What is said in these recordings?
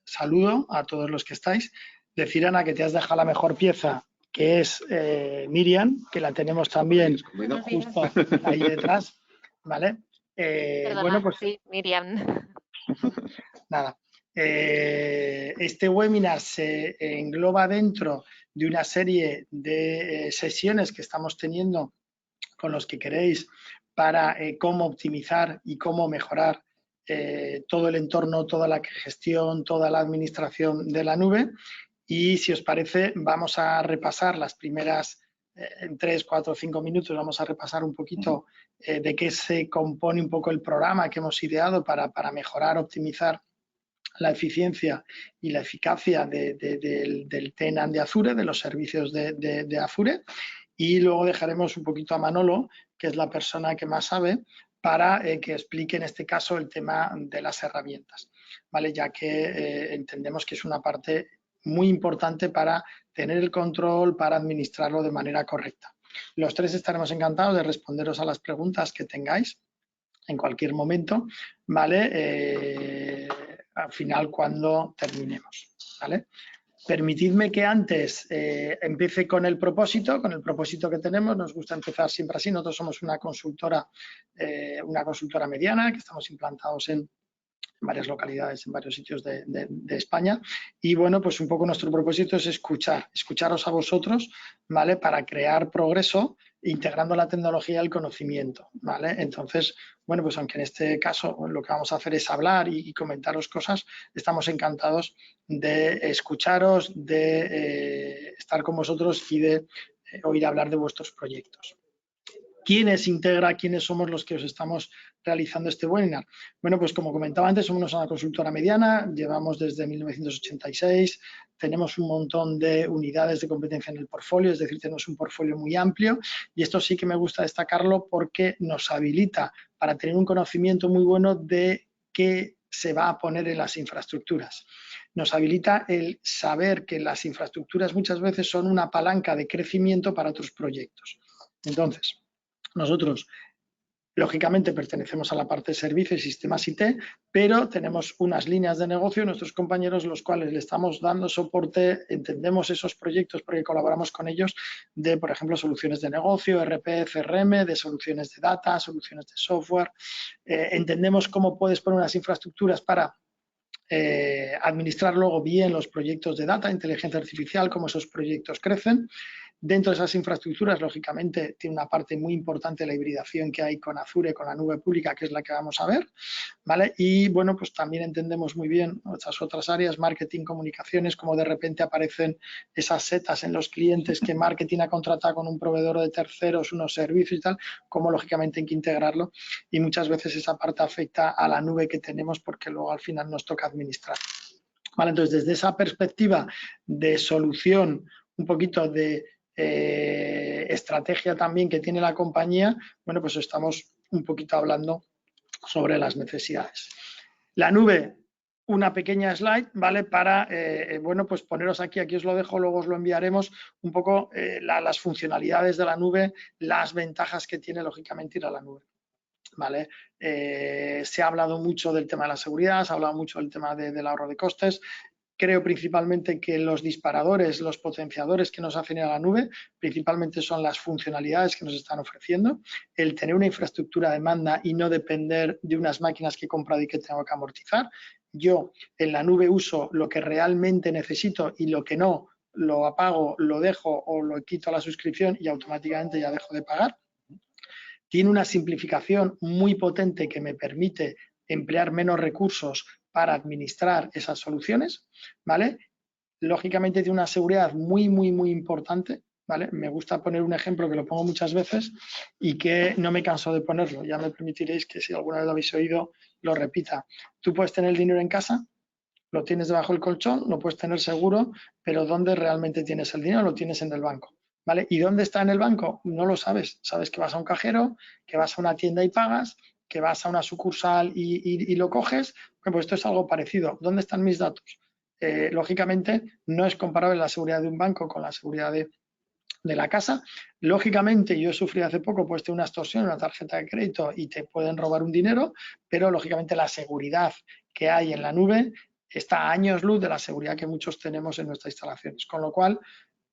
saludo a todos los que estáis. Decir, Ana, que te has dejado la mejor pieza, que es Miriam, que la tenemos también justo ahí detrás, ¿vale? Perdona, bueno, pues sí, Miriam. nada. Este webinar se engloba dentro de una serie de sesiones que estamos teniendo con los que queréis para cómo optimizar y cómo mejorar todo el entorno, toda la gestión, toda la administración de la nube. Y si os parece, vamos a repasar las primeras, en 3, 4, 5 minutos, vamos a repasar un poquito de qué se compone un poco el programa que hemos ideado para mejorar, optimizar la eficiencia y la eficacia del tenant de Azure, de los servicios de Azure. Y luego dejaremos un poquito a Manolo, que es la persona que más sabe, para que explique en este caso el tema de las herramientas, ¿vale? Ya que entendemos que es una parte muy importante para tener el control, para administrarlo de manera correcta. Los tres estaremos encantados de responderos a las preguntas que tengáis en cualquier momento, ¿vale? Al final cuando terminemos, ¿vale? Permitidme que antes empiece con el propósito que tenemos. Nos gusta empezar siempre así. Nosotros somos una consultora mediana, que estamos implantados en varias localidades, en varios sitios de España. Y bueno, pues un poco nuestro propósito es escucharos a vosotros, ¿vale? Para crear progreso integrando la tecnología al conocimiento, ¿vale? Entonces, bueno, pues aunque en este caso lo que vamos a hacer es hablar y comentaros cosas, estamos encantados de escucharos, de estar con vosotros y de oír hablar de vuestros proyectos. ¿Quiénes integra, quiénes somos los que os estamos realizando este webinar? Bueno, pues como comentaba antes, somos una consultora mediana, llevamos desde 1986, tenemos un montón de unidades de competencia en el portfolio, es decir, tenemos un portfolio muy amplio y esto sí que me gusta destacarlo porque nos habilita para tener un conocimiento muy bueno de qué se va a poner en las infraestructuras. Nos habilita el saber que las infraestructuras muchas veces son una palanca de crecimiento para otros proyectos. Entonces, nosotros, lógicamente, pertenecemos a la parte de servicios y sistemas IT, pero tenemos unas líneas de negocio, nuestros compañeros, los cuales le estamos dando soporte, entendemos esos proyectos porque colaboramos con ellos de, por ejemplo, soluciones de negocio, RP, CRM, de soluciones de data, soluciones de software. Entendemos cómo puedes poner unas infraestructuras para administrar luego bien los proyectos de data, inteligencia artificial, cómo esos proyectos crecen. Dentro de esas infraestructuras, lógicamente, tiene una parte muy importante la hibridación que hay con Azure, con la nube pública, que es la que vamos a ver, ¿vale? Y, bueno, pues también entendemos muy bien esas otras áreas, marketing, comunicaciones, como de repente aparecen esas setas en los clientes que marketing ha contratado con un proveedor de terceros, unos servicios y tal, como lógicamente hay que integrarlo. Y muchas veces esa parte afecta a la nube que tenemos porque luego al final nos toca administrar. ¿Vale? Entonces, desde esa perspectiva de solución, un poquito de estrategia también que tiene la compañía, bueno, pues estamos un poquito hablando sobre las necesidades. La nube, una pequeña slide, ¿vale? Para, bueno, pues poneros aquí os lo dejo, luego os lo enviaremos, un poco las funcionalidades de la nube, las ventajas que tiene, lógicamente, ir a la nube. ¿Vale? Se ha hablado mucho del tema de la seguridad, se ha hablado mucho del tema del ahorro de costes. Creo principalmente que los disparadores, los potenciadores que nos hacen ir a la nube, principalmente son las funcionalidades que nos están ofreciendo, el tener una infraestructura de demanda y no depender de unas máquinas que he comprado y que tengo que amortizar. Yo en la nube uso lo que realmente necesito y lo que no, lo apago, lo dejo o lo quito a la suscripción y automáticamente ya dejo de pagar. Tiene una simplificación muy potente que me permite emplear menos recursos para administrar esas soluciones, ¿vale? Lógicamente tiene una seguridad muy, muy, muy importante, ¿vale? Me gusta poner un ejemplo que lo pongo muchas veces y que no me canso de ponerlo. Ya me permitiréis que si alguna vez lo habéis oído, lo repita. Tú puedes tener el dinero en casa, lo tienes debajo del colchón, lo puedes tener seguro, pero ¿dónde realmente tienes el dinero? Lo tienes en el banco. ¿Vale? ¿Y dónde está en el banco? No lo sabes. Sabes que vas a un cajero, que vas a una tienda y pagas, que vas a una sucursal y lo coges. Pues esto es algo parecido. ¿Dónde están mis datos? Lógicamente, no es comparable la seguridad de un banco con la seguridad de la casa. Lógicamente, yo sufrí hace poco pues de una extorsión, una tarjeta de crédito y te pueden robar un dinero, pero lógicamente la seguridad que hay en la nube está a años luz de la seguridad que muchos tenemos en nuestras instalaciones, con lo cual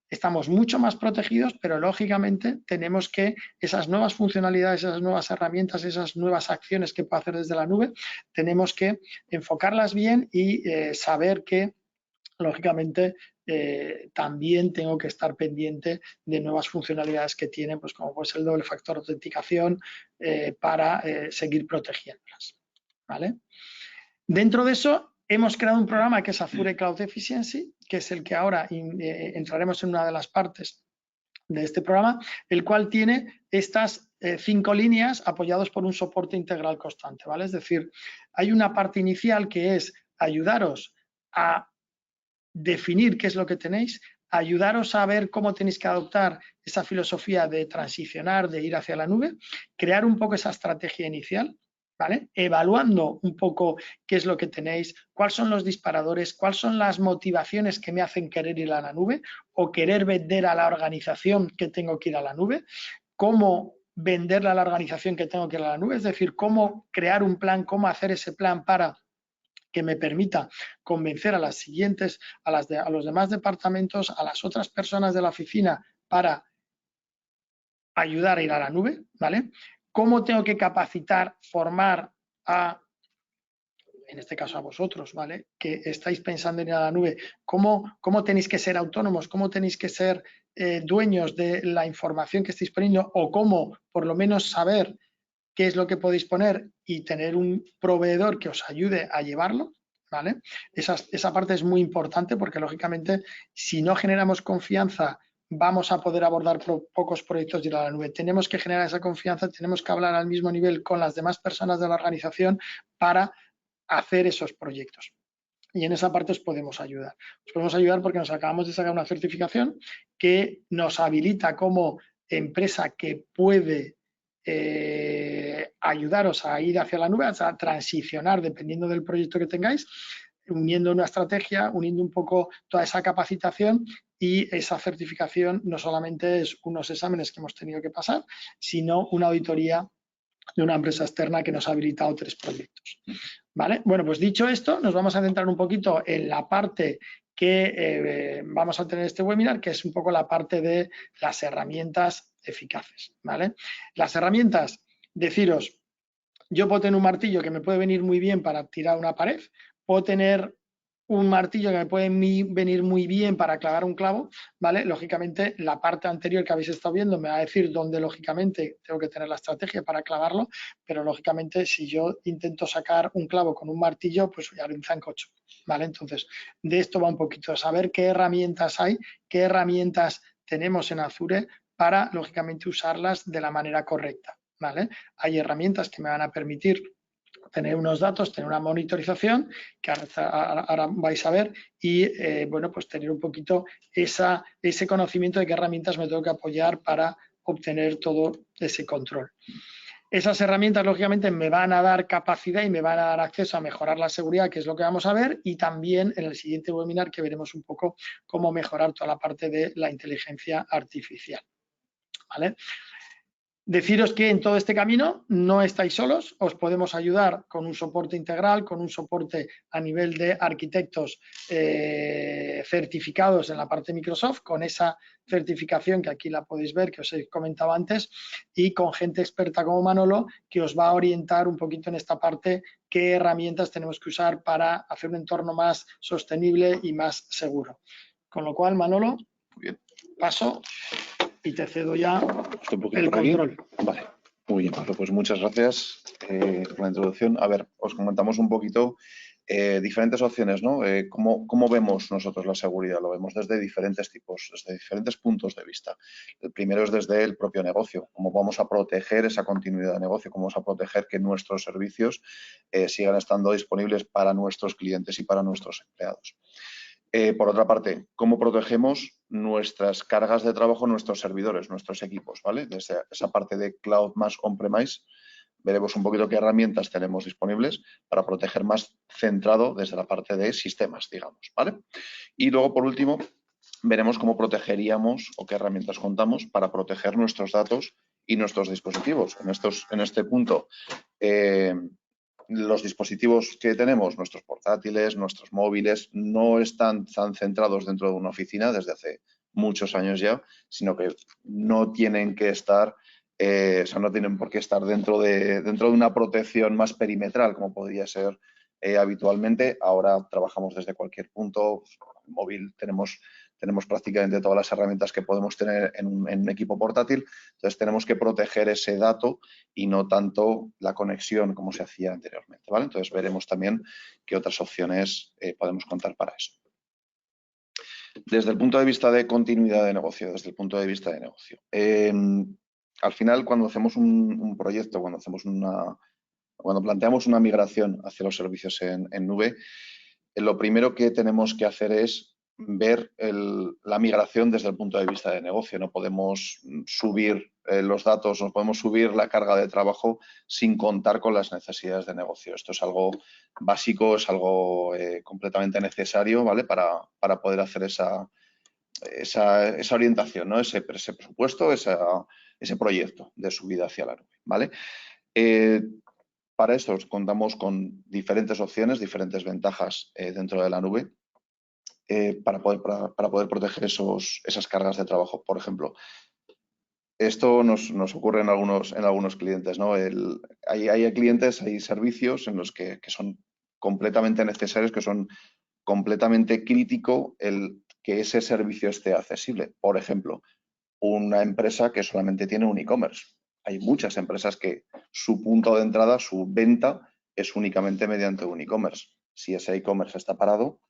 estamos mucho más protegidos, pero lógicamente tenemos que esas nuevas funcionalidades, esas nuevas herramientas, esas nuevas acciones que puedo hacer desde la nube, tenemos que enfocarlas bien y saber que lógicamente también tengo que estar pendiente de nuevas funcionalidades que tienen, pues como pues el doble factor de autenticación para seguir protegiéndolas, ¿vale? Dentro de eso, hemos creado un programa que es Azure Cloud Efficiency, que es el que ahora entraremos en una de las partes de este programa, el cual tiene estas 5 líneas apoyados por un soporte integral constante, ¿vale? Es decir, hay una parte inicial que es ayudaros a definir qué es lo que tenéis, ayudaros a ver cómo tenéis que adoptar esa filosofía de transicionar, de ir hacia la nube, crear un poco esa estrategia inicial, ¿vale? Evaluando un poco qué es lo que tenéis, cuáles son los disparadores, cuáles son las motivaciones que me hacen querer ir a la nube o querer vender a la organización que tengo que ir a la nube, cómo venderle a la organización que tengo que ir a la nube, es decir, cómo crear un plan, cómo hacer ese plan para que me permita convencer a las siguientes, a los demás departamentos, a las otras personas de la oficina para ayudar a ir a la nube, ¿vale? ¿Cómo tengo que capacitar, formar a, en este caso a vosotros, ¿vale? Que estáis pensando en ir a la nube, cómo tenéis que ser autónomos, cómo tenéis que ser dueños de la información que estáis poniendo o cómo por lo menos saber qué es lo que podéis poner y tener un proveedor que os ayude a llevarlo, ¿vale? Esa parte es muy importante porque, lógicamente, si no generamos confianza, vamos a poder abordar pocos proyectos de ir a la nube. Tenemos que generar esa confianza, tenemos que hablar al mismo nivel con las demás personas de la organización para hacer esos proyectos. Y en esa parte os podemos ayudar. Os podemos ayudar porque nos acabamos de sacar una certificación que nos habilita como empresa que puede ayudaros a ir hacia la nube, a transicionar dependiendo del proyecto que tengáis, uniendo una estrategia, uniendo un poco toda esa capacitación y esa certificación no solamente es unos exámenes que hemos tenido que pasar, sino una auditoría de una empresa externa que nos ha habilitado 3 proyectos. ¿Vale? Bueno, pues dicho esto, nos vamos a centrar un poquito en la parte que vamos a tener este webinar, que es un poco la parte de las herramientas eficaces, ¿vale? Las herramientas, deciros, yo puedo tener un martillo que me puede venir muy bien para tirar una pared, puedo tener un martillo que me puede venir muy bien para clavar un clavo, ¿vale? Lógicamente, la parte anterior que habéis estado viendo me va a decir dónde, lógicamente, tengo que tener la estrategia para clavarlo, pero, lógicamente, si yo intento sacar un clavo con un martillo, pues voy a haré un zancocho, ¿vale? Entonces, de esto va un poquito, saber qué herramientas hay, qué herramientas tenemos en Azure para, lógicamente, usarlas de la manera correcta, ¿vale? Hay herramientas que me van a permitir tener unos datos, tener una monitorización que ahora vais a ver y, bueno, pues tener un poquito ese conocimiento de qué herramientas me tengo que apoyar para obtener todo ese control. Esas herramientas, lógicamente, me van a dar capacidad y me van a dar acceso a mejorar la seguridad, que es lo que vamos a ver, y también en el siguiente webinar que veremos un poco cómo mejorar toda la parte de la inteligencia artificial, ¿vale? Deciros que en todo este camino no estáis solos, os podemos ayudar con un soporte integral, con un soporte a nivel de arquitectos certificados en la parte de Microsoft, con esa certificación que aquí la podéis ver, que os he comentado antes, y con gente experta como Manolo, que os va a orientar un poquito en esta parte, qué herramientas tenemos que usar para hacer un entorno más sostenible y más seguro. Con lo cual, Manolo, paso y te cedo ya el control. Vale, muy bien, Pablo, pues muchas gracias por la introducción. A ver, os comentamos un poquito diferentes opciones, ¿no? ¿Cómo vemos nosotros la seguridad? Lo vemos desde diferentes tipos, desde diferentes puntos de vista. El primero es desde el propio negocio, cómo vamos a proteger esa continuidad de negocio, cómo vamos a proteger que nuestros servicios sigan estando disponibles para nuestros clientes y para nuestros empleados. Por otra parte, ¿cómo protegemos nuestras cargas de trabajo, nuestros servidores, nuestros equipos? ¿Vale? Desde esa parte de cloud más on-premise, veremos un poquito qué herramientas tenemos disponibles para proteger más centrado desde la parte de sistemas, digamos. ¿Vale? Y luego, por último, veremos cómo protegeríamos o qué herramientas contamos para proteger nuestros datos y nuestros dispositivos. En este punto, los dispositivos que tenemos, nuestros portátiles, nuestros móviles, no están tan centrados dentro de una oficina desde hace muchos años ya, sino que no tienen que estar, o sea, no tienen por qué estar dentro de una protección más perimetral, como podría ser habitualmente. Ahora trabajamos desde cualquier punto. El móvil tenemos prácticamente todas las herramientas que podemos tener en un equipo portátil, entonces tenemos que proteger ese dato y no tanto la conexión como se hacía anteriormente, ¿vale? Entonces veremos también qué otras opciones podemos contar para eso. Desde el punto de vista de continuidad de negocio, al final cuando hacemos un proyecto, cuando planteamos una migración hacia los servicios en nube, lo primero que tenemos que hacer es ver la migración desde el punto de vista de negocio. No podemos subir los datos, no podemos subir la carga de trabajo sin contar con las necesidades de negocio. Esto es algo básico, es algo completamente necesario, ¿vale? Para poder hacer esa orientación, ¿no? Ese presupuesto, ese proyecto de subida hacia la nube, ¿vale? Para esto contamos con diferentes opciones, diferentes ventajas dentro de la nube para poder proteger esas cargas de trabajo. Por ejemplo, esto nos ocurre en algunos clientes, ¿no? Hay clientes, hay servicios en los que son completamente necesarios, que son completamente crítico el que ese servicio esté accesible. Por ejemplo, una empresa que solamente tiene un e-commerce. Hay muchas empresas que su punto de entrada, su venta, es únicamente mediante un e-commerce. Si ese e-commerce está parado,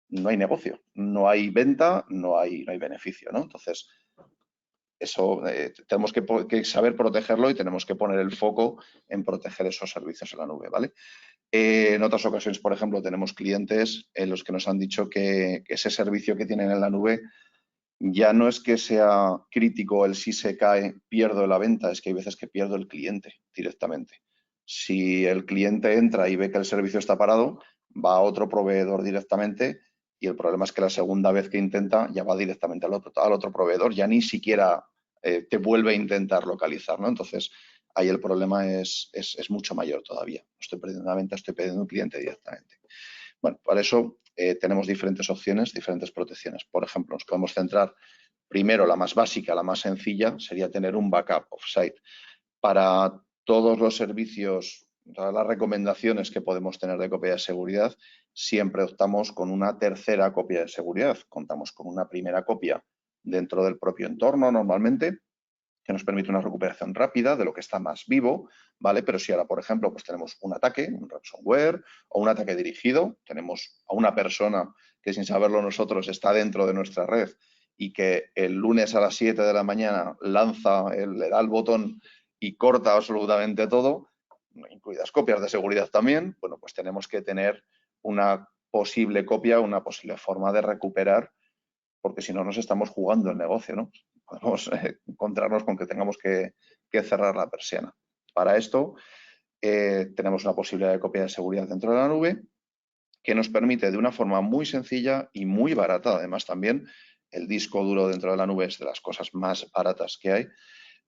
no hay negocio, no hay venta, no hay beneficio, ¿no? Entonces, eso tenemos que saber protegerlo y tenemos que poner el foco en proteger esos servicios en la nube, ¿vale? En otras ocasiones, por ejemplo, tenemos clientes en los que nos han dicho que ese servicio que tienen en la nube ya no es que sea crítico el si se cae, pierdo la venta, es que hay veces que pierdo el cliente directamente. Si el cliente entra y ve que el servicio está parado, va a otro proveedor directamente y el problema es que la segunda vez que intenta ya va directamente al otro proveedor, ya ni siquiera te vuelve a intentar localizar, ¿no? Entonces, ahí el problema es mucho mayor todavía. No estoy perdiendo una venta, estoy perdiendo un cliente directamente. Bueno, para eso tenemos diferentes opciones, diferentes protecciones. Por ejemplo, nos podemos centrar primero, la más básica, la más sencilla, sería tener un backup off-site. Para todos los servicios, todas las recomendaciones que podemos tener de copia de seguridad, siempre optamos con una tercera copia de seguridad. Contamos con una primera copia dentro del propio entorno normalmente, que nos permite una recuperación rápida de lo que está más vivo, ¿vale? Pero si ahora, por ejemplo, pues tenemos un ataque, un ransomware o un ataque dirigido, tenemos a una persona que sin saberlo nosotros está dentro de nuestra red y que el lunes a las 7 de la mañana le da el botón y corta absolutamente todo, incluidas copias de seguridad también, bueno, pues tenemos que tener una posible copia, una posible forma de recuperar, porque si no nos estamos jugando el negocio, ¿no? Podemos encontrarnos con que tengamos que cerrar la persiana. Para esto tenemos una posibilidad de copia de seguridad dentro de la nube que nos permite de una forma muy sencilla y muy barata, además también el disco duro dentro de la nube es de las cosas más baratas que hay,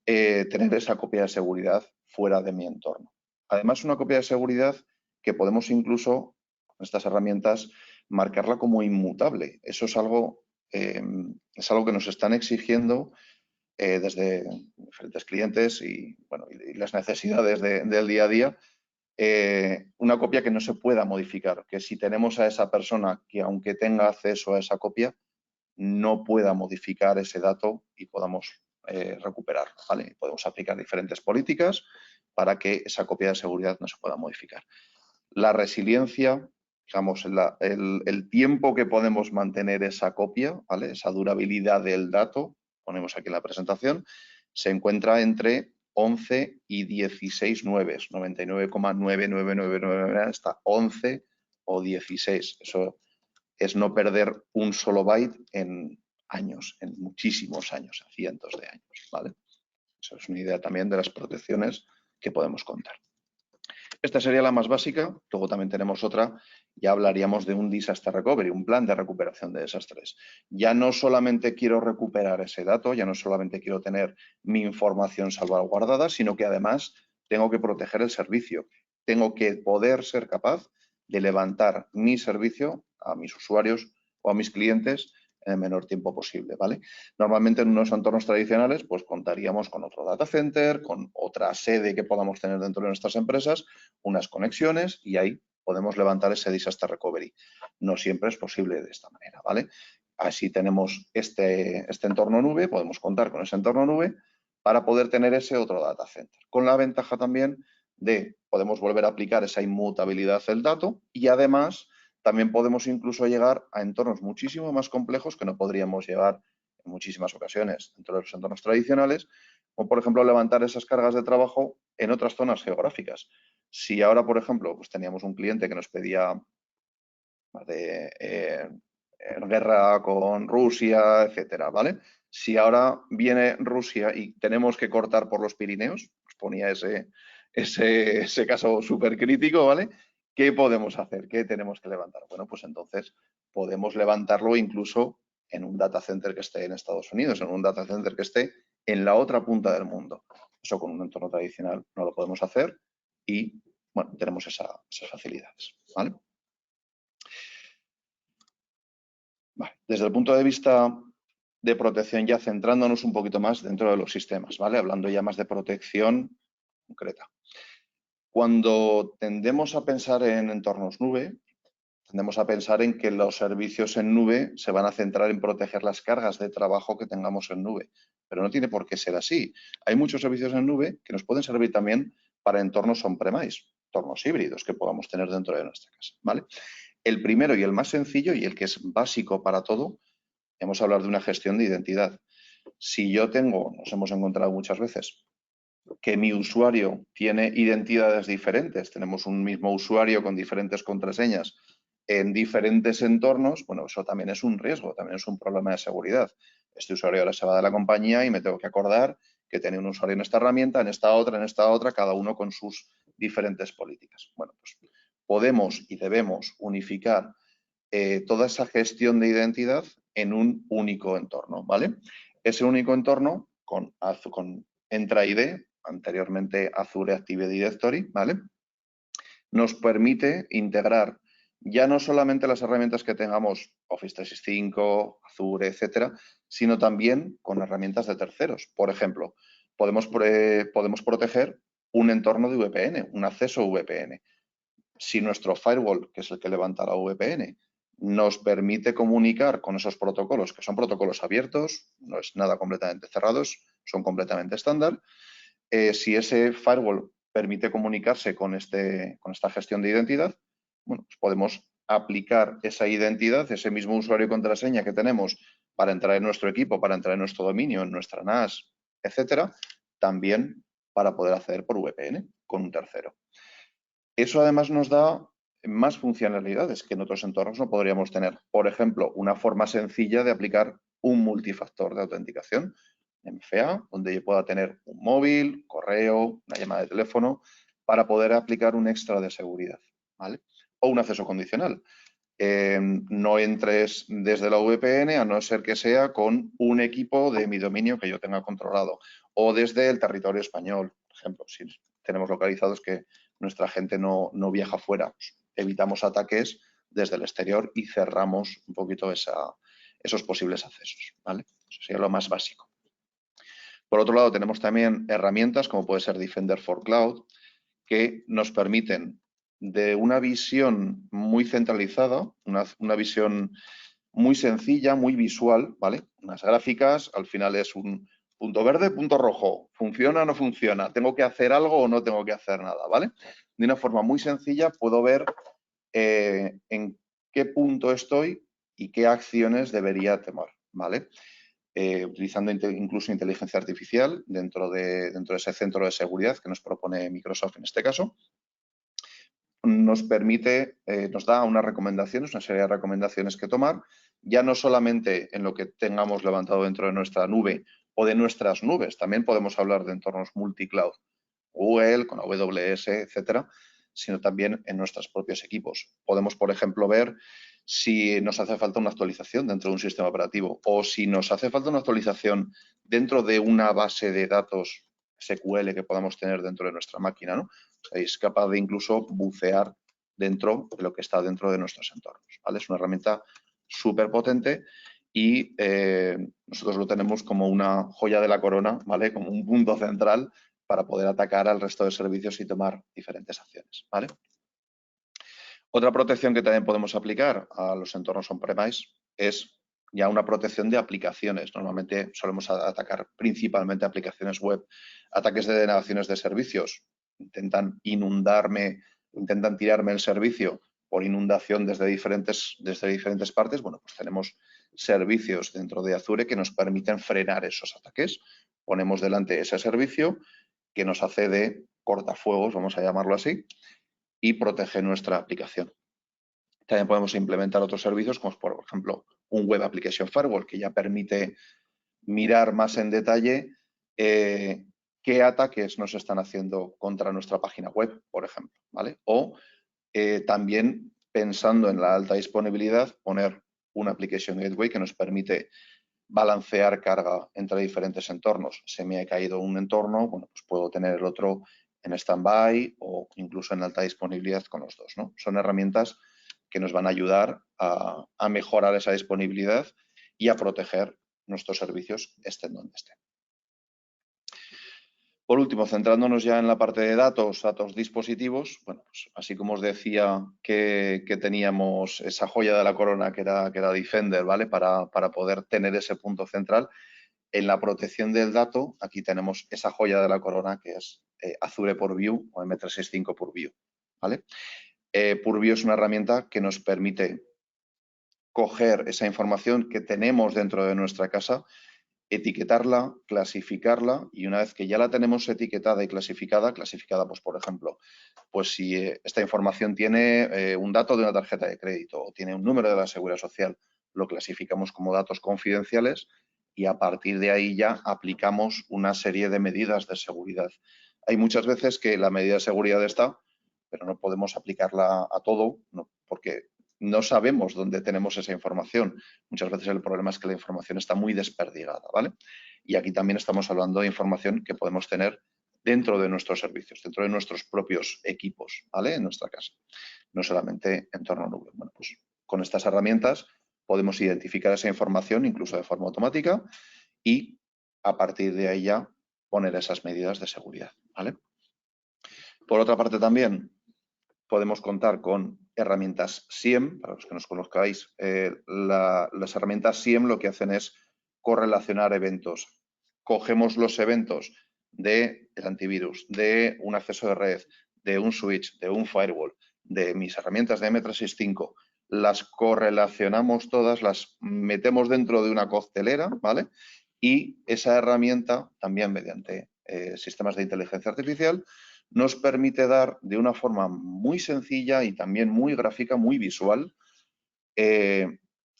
tener esa copia de seguridad fuera de mi entorno. Además, una copia de seguridad que podemos incluso, con estas herramientas, marcarla como inmutable. Eso es algo que nos están exigiendo desde diferentes clientes y, bueno, y las necesidades del día a día. Una copia que no se pueda modificar, que si tenemos a esa persona que aunque tenga acceso a esa copia, no pueda modificar ese dato y podamos recuperarlo, ¿vale? Podemos aplicar diferentes políticas para que esa copia de seguridad no se pueda modificar. La resiliencia, digamos, el tiempo que podemos mantener esa copia, ¿vale? Esa durabilidad del dato, ponemos aquí en la presentación, se encuentra entre 11 y 16 nueves, 99,9999 hasta 11 o 16. Eso es no perder un solo byte en años, en muchísimos años, en cientos de años, ¿vale? Eso es una idea también de las protecciones que podemos contar. Esta sería la más básica, luego también tenemos otra, ya hablaríamos de un disaster recovery, un plan de recuperación de desastres. Ya no solamente quiero recuperar ese dato, ya no solamente quiero tener mi información salvaguardada, sino que además tengo que proteger el servicio. tengo que poder ser capaz de levantar mi servicio a mis usuarios o a mis clientes en el menor tiempo posible, ¿vale? Normalmente en unos entornos tradicionales pues contaríamos con otro data center, con otra sede que podamos tener dentro de nuestras empresas, unas conexiones y ahí podemos levantar ese disaster recovery. No siempre es posible de esta manera, ¿vale? Así tenemos este entorno nube, podemos contar con ese entorno nube para poder tener ese otro data center. Con la ventaja también de podemos volver a aplicar esa inmutabilidad del dato y además también podemos incluso llegar a entornos muchísimo más complejos que no podríamos llevar en muchísimas ocasiones dentro de los entornos tradicionales, como por ejemplo levantar esas cargas de trabajo en otras zonas geográficas. Si ahora, por ejemplo, pues teníamos un cliente que nos pedía de guerra con Rusia, etcétera, ¿vale? Si ahora viene Rusia y tenemos que cortar por los Pirineos, os ponía ese caso súper crítico, ¿vale? ¿Qué podemos hacer? ¿Qué tenemos que levantar? Bueno, pues entonces podemos levantarlo incluso en un data center que esté en Estados Unidos, en un data center que esté en la otra punta del mundo. Eso con un entorno tradicional no lo podemos hacer y, bueno, tenemos esas facilidades, ¿vale? Vale. Desde el punto de vista de protección, ya centrándonos un poquito más dentro de los sistemas, ¿vale? Hablando ya más de protección concreta. Cuando tendemos a pensar en entornos nube, tendemos a pensar en que los servicios en nube se van a centrar en proteger las cargas de trabajo que tengamos en nube, pero no tiene por qué ser así. Hay muchos servicios en nube que nos pueden servir también para entornos on-premise, entornos híbridos que podamos tener dentro de nuestra casa, ¿vale? El primero y el más sencillo y el que es básico para todo, hemos hablado de una gestión de identidad. Si yo tengo, nos hemos encontrado muchas veces, que mi usuario tiene identidades diferentes, tenemos un mismo usuario con diferentes contraseñas en diferentes entornos, bueno, eso también es un riesgo, también es un problema de seguridad. Este usuario ahora se va de la compañía y me tengo que acordar que tiene un usuario en esta herramienta, en esta otra, cada uno con sus diferentes políticas. Bueno, pues podemos y debemos unificar toda esa gestión de identidad en un único entorno, ¿vale? Ese único entorno con Entra ID, anteriormente Azure Active Directory, ¿vale? Nos permite integrar ya no solamente las herramientas que tengamos, Office 365, Azure, etcétera, sino también con herramientas de terceros. Por ejemplo, podemos proteger un entorno de VPN, un acceso VPN. Si nuestro firewall, que es el que levanta la VPN, nos permite comunicar con esos protocolos, que son protocolos abiertos, no es nada completamente cerrados, son completamente estándar. Si ese firewall permite comunicarse con esta gestión de identidad, bueno, pues podemos aplicar esa identidad, ese mismo usuario y contraseña que tenemos para entrar en nuestro equipo, para entrar en nuestro dominio, en nuestra NAS, etcétera, también para poder acceder por VPN con un tercero. Eso además nos da más funcionalidades que en otros entornos no podríamos tener. Por ejemplo, una forma sencilla de aplicar un multifactor de autenticación, MFA, donde yo pueda tener un móvil, correo, una llamada de teléfono, para poder aplicar un extra de seguridad, ¿vale? O un acceso condicional. No entres desde la VPN a no ser que sea con un equipo de mi dominio que yo tenga controlado o desde el territorio español, por ejemplo, si tenemos localizados que nuestra gente no viaja fuera, pues evitamos ataques desde el exterior y cerramos un poquito esos posibles accesos, ¿vale? Eso sería lo más básico. Por otro lado, tenemos también herramientas como puede ser Defender for Cloud que nos permiten de una visión muy centralizada, una visión muy sencilla, muy visual, ¿vale? Unas gráficas, al final es un punto verde, punto rojo. ¿Funciona o no funciona? ¿Tengo que hacer algo o no tengo que hacer nada? ¿Vale? De una forma muy sencilla puedo ver en qué punto estoy y qué acciones debería tomar, ¿vale? Utilizando incluso inteligencia artificial dentro de ese centro de seguridad que nos propone Microsoft en este caso. Nos permite, nos da unas recomendaciones, una serie de recomendaciones que tomar, ya no solamente en lo que tengamos levantado dentro de nuestra nube o de nuestras nubes, también podemos hablar de entornos multicloud, Google, con AWS, etcétera, sino también en nuestros propios equipos. Podemos, por ejemplo, ver si nos hace falta una actualización dentro de un sistema operativo o si nos hace falta una actualización dentro de una base de datos SQL que podamos tener dentro de nuestra máquina, ¿no? O sea, es capaz de incluso bucear dentro de lo que está dentro de nuestros entornos, ¿vale? Es una herramienta súper potente y nosotros lo tenemos como una joya de la corona, ¿vale? Como un punto central para poder atacar al resto de servicios y tomar diferentes acciones, ¿vale? Otra protección que también podemos aplicar a los entornos on-premise es ya una protección de aplicaciones. Normalmente solemos atacar principalmente aplicaciones web. Ataques de denegaciones de servicios. Intentan inundarme, intentan tirarme el servicio por inundación desde diferentes partes. Bueno, pues tenemos servicios dentro de Azure que nos permiten frenar esos ataques. Ponemos delante ese servicio que nos hace de cortafuegos, vamos a llamarlo así, y protege nuestra aplicación. También podemos implementar otros servicios, como por ejemplo un Web Application Firewall, que ya permite mirar más en detalle qué ataques nos están haciendo contra nuestra página web, por ejemplo, ¿vale? O también, pensando en la alta disponibilidad, poner un Application Gateway que nos permite balancear carga entre diferentes entornos. Se me ha caído un entorno, bueno, pues puedo tener el otro en stand-by o incluso en alta disponibilidad con los dos, ¿no? Son herramientas que nos van a ayudar a mejorar esa disponibilidad y a proteger nuestros servicios estén donde estén. Por último, centrándonos ya en la parte de datos dispositivos, bueno, pues así como os decía que teníamos esa joya de la corona que era Defender, ¿vale? Para poder tener ese punto central. En la protección del dato, aquí tenemos esa joya de la corona que es Azure Purview o M365 Purview, ¿vale? Purview es una herramienta que nos permite coger esa información que tenemos dentro de nuestra casa, etiquetarla, clasificarla y una vez que ya la tenemos etiquetada y clasificada pues por ejemplo, pues si esta información tiene un dato de una tarjeta de crédito o tiene un número de la Seguridad Social, lo clasificamos como datos confidenciales y a partir de ahí ya aplicamos una serie de medidas de seguridad. Hay muchas veces que la medida de seguridad está, pero no podemos aplicarla a todo, ¿no? Porque no sabemos dónde tenemos esa información. Muchas veces el problema es que la información está muy desperdigada, ¿vale? Y aquí también estamos hablando de información que podemos tener dentro de nuestros servicios, dentro de nuestros propios equipos, ¿vale? En nuestra casa, no solamente en torno a nube. Bueno, pues con estas herramientas podemos identificar esa información incluso de forma automática y a partir de ahí ya poner esas medidas de seguridad, ¿vale? Por otra parte también podemos contar con herramientas SIEM, para los que nos conozcáis, las herramientas SIEM lo que hacen es correlacionar eventos. Cogemos los eventos del antivirus, de un acceso de red, de un switch, de un firewall, de mis herramientas de M365, las correlacionamos todas, las metemos dentro de una coctelera, ¿vale? Y esa herramienta, también mediante sistemas de inteligencia artificial, nos permite dar de una forma muy sencilla y también muy gráfica, muy visual,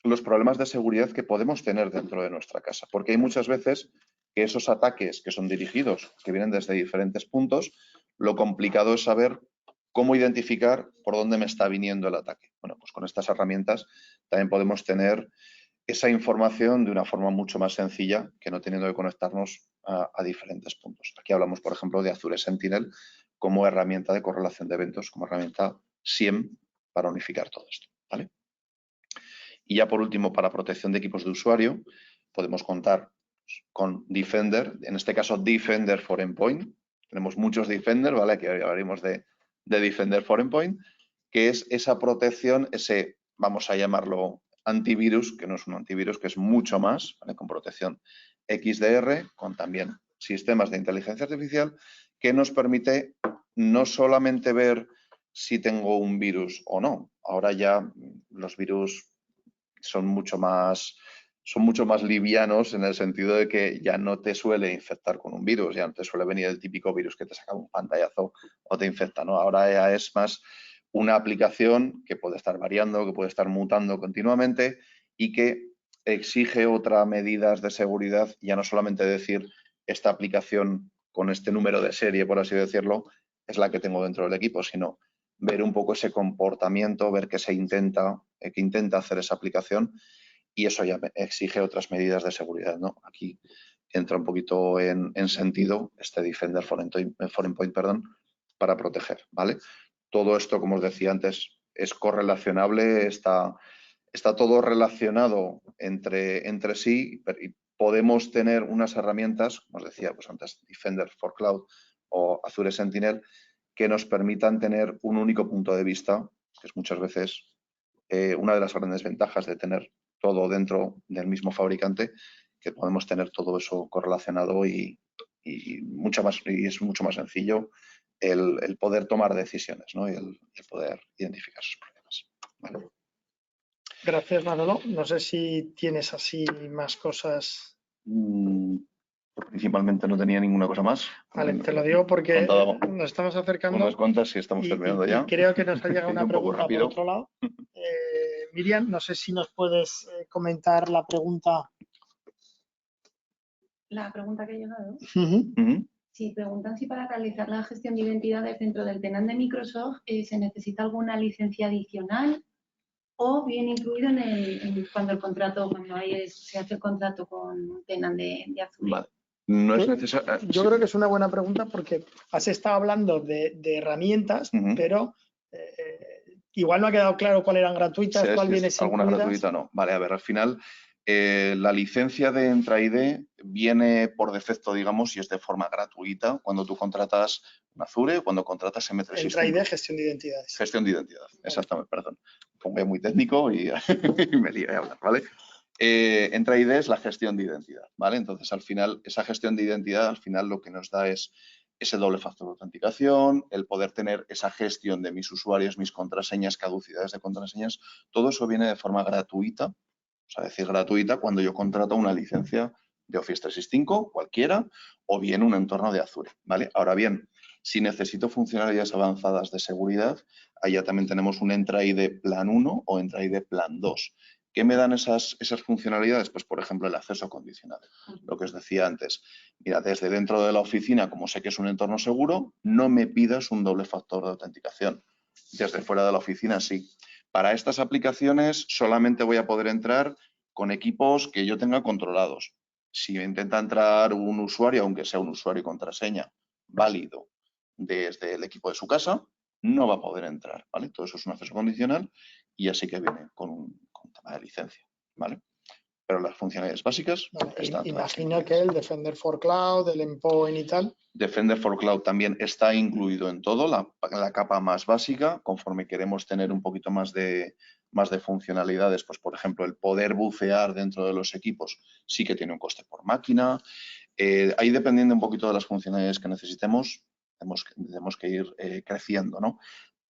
los problemas de seguridad que podemos tener dentro de nuestra casa. Porque hay muchas veces que esos ataques que son dirigidos, que vienen desde diferentes puntos, lo complicado es saber cómo identificar por dónde me está viniendo el ataque. Bueno, pues con estas herramientas también podemos tener esa información de una forma mucho más sencilla que no teniendo que conectarnos a diferentes puntos. Aquí hablamos, por ejemplo, de Azure Sentinel como herramienta de correlación de eventos, como herramienta SIEM para unificar todo esto, ¿vale? Y ya por último, para protección de equipos de usuario, podemos contar con Defender, en este caso Defender for Endpoint. Tenemos muchos Defender, ¿vale? Que hablaremos de Defender for Endpoint, que es esa protección, ese, vamos a llamarlo antivirus, que no es un antivirus, que es mucho más, ¿vale? Con protección XDR, con también sistemas de inteligencia artificial, que nos permite no solamente ver si tengo un virus o no. Ahora ya los virus son mucho más livianos en el sentido de que ya no te suele infectar con un virus, ya no te suele venir el típico virus que te saca un pantallazo o te infecta, ¿no? Ahora ya es más una aplicación que puede estar variando, que puede estar mutando continuamente y que exige otras medidas de seguridad, ya no solamente decir esta aplicación con este número de serie, por así decirlo, es la que tengo dentro del equipo, sino ver un poco ese comportamiento, ver qué intenta hacer esa aplicación y eso ya exige otras medidas de seguridad, ¿no? Aquí entra un poquito en sentido este Defender for Endpoint, para proteger, ¿vale? Todo esto, como os decía antes, es correlacionable, está todo relacionado entre sí y podemos tener unas herramientas, como os decía pues antes, Defender for Cloud o Azure Sentinel, que nos permitan tener un único punto de vista, que es muchas veces una de las grandes ventajas de tener todo dentro del mismo fabricante, que podemos tener todo eso correlacionado y es mucho más sencillo el poder tomar decisiones, ¿no? y el poder identificar esos problemas. ¿Vale? Gracias, Manolo. No sé si tienes así más cosas. Principalmente no tenía ninguna cosa más. Vale, te lo digo porque nos estamos acercando. Unas cuantas y estamos terminando ya. Y creo que nos ha llegado una pregunta por otro lado. Miriam, no sé si nos puedes comentar la pregunta. La pregunta que ha llegado. Uh-huh. Sí, preguntan si para realizar la gestión de identidades dentro del tenant de Microsoft se necesita alguna licencia adicional o bien incluido cuando se hace el contrato con un tenant de Azure. Vale. No es necesario. Yo creo que es una buena pregunta porque has estado hablando de herramientas, pero igual no ha quedado claro cuáles eran gratuitas, cuál viene sin alguna gratuita no. Vale, a ver, al final la licencia de Entra ID viene por defecto, digamos, y es de forma gratuita cuando tú contratas un Azure o cuando contratas M365. Entra ID, gestión de identidades. Gestión de identidad, exactamente, perdón. Pongo muy técnico y me lío a hablar, ¿vale? Entra ID es la gestión de identidad, ¿vale? Entonces, al final, esa gestión de identidad, al final lo que nos da es ese doble factor de autenticación, el poder tener esa gestión de mis usuarios, mis contraseñas, caducidades de contraseñas, todo eso viene de forma gratuita, o sea, decir gratuita cuando yo contrato una licencia de Office 365, cualquiera, o bien un entorno de Azure, ¿vale? Ahora bien, si necesito funcionalidades avanzadas de seguridad, allá también tenemos un Entra ID Plan 1 o Entra ID Plan 2. ¿Qué me dan esas funcionalidades? Pues, por ejemplo, el acceso condicional. Lo que os decía antes. Mira, desde dentro de la oficina, como sé que es un entorno seguro, no me pidas un doble factor de autenticación. Desde fuera de la oficina, sí. Para estas aplicaciones solamente voy a poder entrar con equipos que yo tenga controlados. Si intenta entrar un usuario, aunque sea un usuario y contraseña válido desde el equipo de su casa, no va a poder entrar, ¿vale? Todo eso es un acceso condicional y así que viene con un tema de licencia, ¿vale? Pero las funcionalidades básicas están. Imagino que el Defender for Cloud, el Endpoint y tal. Defender for Cloud también está incluido en todo, la capa más básica. Conforme queremos tener un poquito más de funcionalidades, pues por ejemplo, el poder bucear dentro de los equipos sí que tiene un coste por máquina. Ahí dependiendo un poquito de las funcionalidades que necesitemos, tenemos que ir creciendo, ¿no?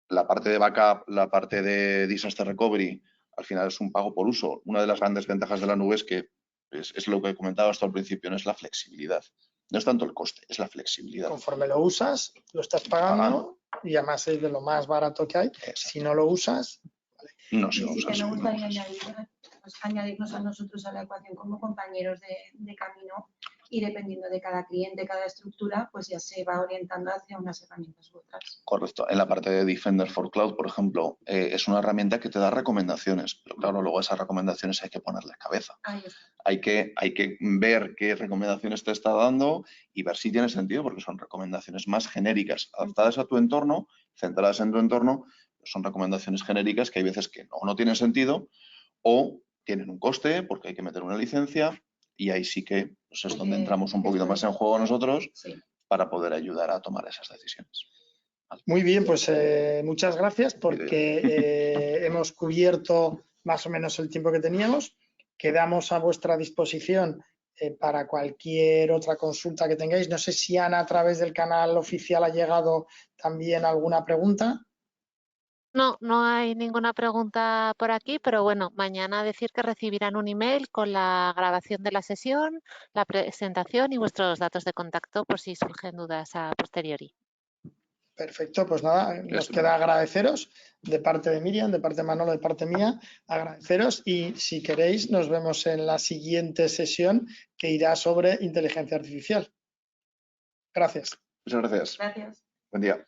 La parte de backup, la parte de disaster recovery, al final es un pago por uso. Una de las grandes ventajas de la nube es que es lo que comentaba hasta al principio, no es la flexibilidad. No es tanto el coste, es la flexibilidad. Conforme lo usas, lo estás pagando y además es de lo más barato que hay. Exacto. Si no lo usas, vale. No se usa. Sí que me gustaría añadirnos a nosotros a la ecuación como compañeros de camino y dependiendo de cada cliente, cada estructura, pues ya se va orientando hacia unas herramientas u otras. Correcto. En la parte de Defender for Cloud, por ejemplo, es una herramienta que te da recomendaciones, pero claro, luego esas recomendaciones hay que ponerles cabeza. Ahí está. Hay que ver qué recomendaciones te está dando y ver si tiene sentido, porque son recomendaciones más genéricas, adaptadas a tu entorno, centradas en tu entorno, son recomendaciones genéricas que hay veces que no tienen sentido o tienen un coste porque hay que meter una licencia y ahí sí que pues, es donde entramos un poquito más en juego nosotros para poder ayudar a tomar esas decisiones. ¿Vale? Muy bien, pues muchas gracias porque hemos cubierto más o menos el tiempo que teníamos. Quedamos a vuestra disposición para cualquier otra consulta que tengáis. No sé si Ana a través del canal oficial ha llegado también alguna pregunta. No, no hay ninguna pregunta por aquí, pero bueno, mañana decir que recibirán un email con la grabación de la sesión, la presentación y vuestros datos de contacto por si surgen dudas a posteriori. Perfecto, pues nada, nos queda agradeceros de parte de Miriam, de parte de Manolo, de parte mía, agradeceros y si queréis nos vemos en la siguiente sesión que irá sobre inteligencia artificial. Gracias. Muchas gracias. Gracias. Buen día.